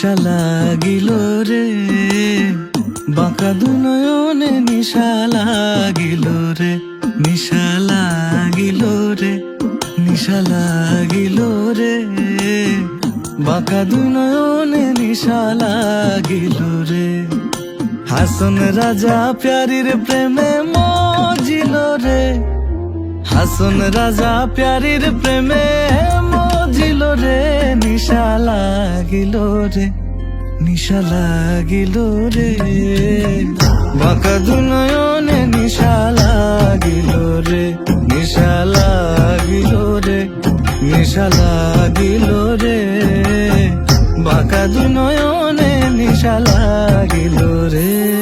নিশা লাগিল রে, বাঁকা দুনয়নে নিশা লাগিল রে, নিশা লাগিল রে, নিশা লাগিল রে, বাঁকা দুনয়নে নিশা লাগিল রে। হাসন রাজা প্যারির প্রেমে মজিল রে, হাসন রাজা প্যারির প্রেমে মজিল রে, নিশা লাগিল রে, নিশা লাগিল রে, বাঁকা দুনয়নে নিশা লাগিল রে, নিশা লাগিল রে, নিশা লাগিল রে, বাঁকা দুনয়নে নিশা লাগিল রে।